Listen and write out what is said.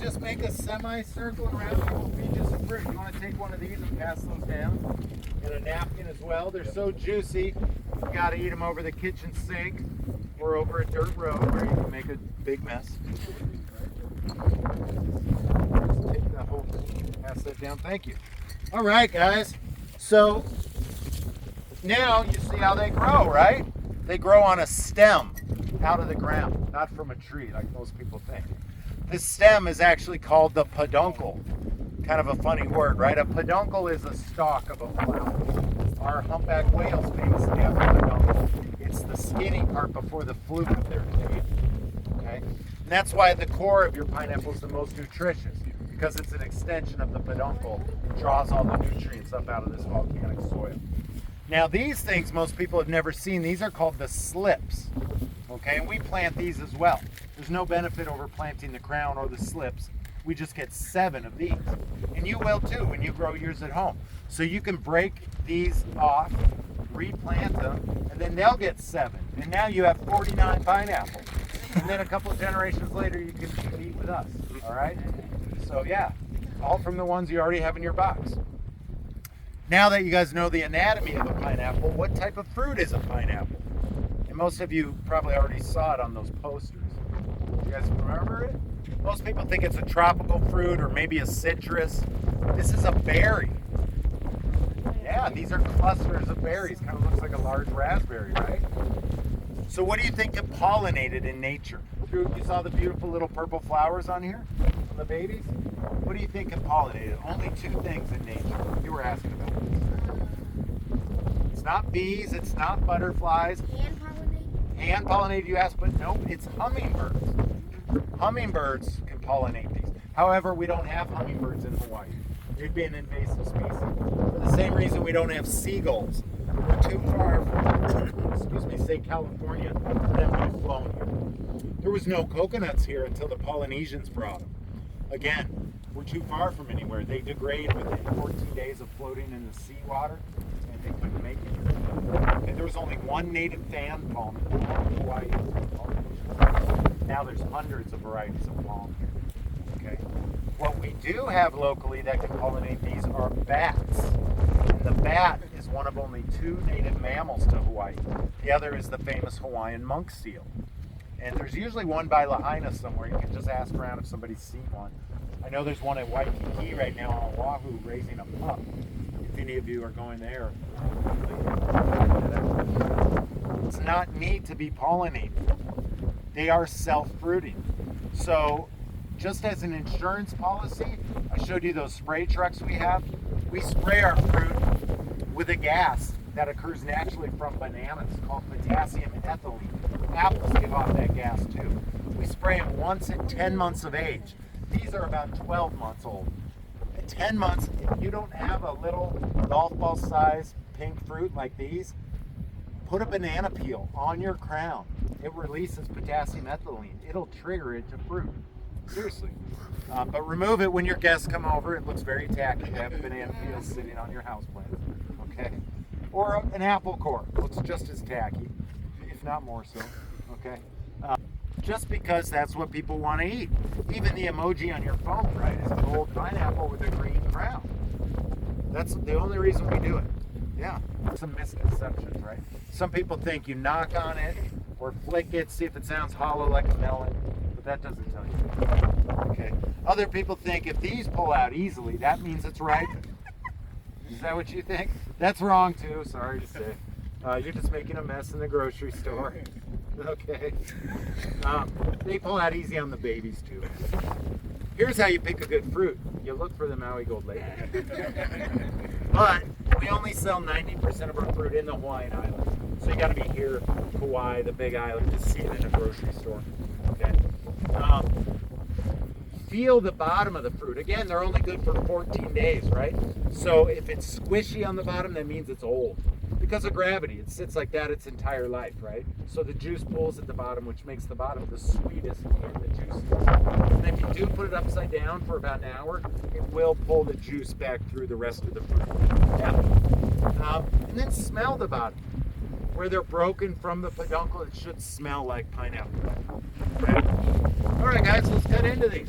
just make a semicircle around it. We'll feed you some fruit. You want to take one of these and pass those down? And a napkin as well. They're so juicy, you got to eat them over the kitchen sink or over a dirt road where you can make a big mess. Just take that whole thing, pass that down. Thank you. All right, guys. So now you see how they grow, right? They grow on a stem out of the ground, not from a tree like most people think. This stem is actually called the peduncle. Kind of a funny word, right? A peduncle is a stalk of a flower. Our humpback whales famously have a peduncle. It's the skinny part before the fluke of their tail. Okay? And that's why the core of your pineapple is the most nutritious, because it's an extension of the peduncle. It draws all the nutrients up out of this volcanic soil. Now these things most people have never seen. These are called the slips. Okay, and we plant these as well. There's no benefit over planting the crown or the slips. We just get 7 of these. And you will too when you grow yours at home. So you can break these off, replant them, and then they'll get 7. And now you have 49 pineapples. And then a couple of generations later you can eat with us, all right? So yeah, all from the ones you already have in your box. Now that you guys know the anatomy of a pineapple, what type of fruit is a pineapple? And most of you probably already saw it on those posters. You guys remember it? Most people think it's a tropical fruit or maybe a citrus. This is a berry. Yeah, these are clusters of berries. Kind of looks like a large raspberry, right? So what do you think get pollinated in nature? You saw the beautiful little purple flowers on here, on the babies? What do you think get pollinated? Only 2 things in nature. You were asking about. It's not bees, it's not butterflies. Hand-pollinated? Hand-pollinated, you asked, but nope, it's hummingbirds. Hummingbirds can pollinate these. However, we don't have hummingbirds in Hawaii. They'd be an invasive species. For the same reason we don't have seagulls. We're too far from, excuse me, say California, for them to have flown here. There was no coconuts here until the Polynesians brought them. Again, we're too far from anywhere. They degrade within 14 days of floating in the seawater, and they couldn't make it. And there was only one native fan palm in Hawaii. Now there's hundreds of varieties of palm here. Okay. What we do have locally that can pollinate these are bats. And the bat is one of only 2 native mammals to Hawaii. The other is the famous Hawaiian monk seal. And there's usually one by Lahaina somewhere. You can just ask around if somebody's seen one. I know there's one at Waikiki right now on Oahu raising a pup. If any of you are going there. It's not neat to be pollinated. They are self-fruiting. So just as an insurance policy, I showed you those spray trucks we have. We spray our fruit with a gas that occurs naturally from bananas called potassium ethylene. Apples give off that gas too. We spray them once at 10 months of age. These are about 12 months old. At 10 months, if you don't have a little golf ball size pink fruit like these, put a banana peel on your crown. It releases potassium ethylene. It'll trigger it to fruit. Seriously. But remove it when your guests come over. It looks very tacky to have banana peels sitting on your houseplant. Okay? Or an apple core. Looks just as tacky, if not more so. Okay? Just because that's what people want to eat. Even the emoji on your phone, right, is a gold pineapple with a green crown. That's the only reason we do it. Yeah. Some misconceptions, right? Some people think you knock on it or flick it, see if it sounds hollow like a melon, but that doesn't tell you. Okay. Other people think if these pull out easily, that means it's ripe. Is that what you think? That's wrong too, sorry to say. You're just making a mess in the grocery store. Okay. They pull out easy on the babies too. Here's how you pick a good fruit. You look for the Maui Gold label. But we only sell 90% of our fruit in the Hawaiian Islands. So you got to be here, Hawaii, the Big Island, to see it in a grocery store. Okay. Feel the bottom of the fruit. Again, they're only good for 14 days, right? So if it's squishy on the bottom, that means it's old. Because of gravity, it sits like that its entire life, right? So the juice pulls at the bottom, which makes the bottom the sweetest and the juiciest. And if you do put it upside down for about an hour, it will pull the juice back through the rest of the fruit. Yeah. And then smell the bottom. Where they're broken from the peduncle, it should smell like pineapple. Okay? All right, guys, let's get into these.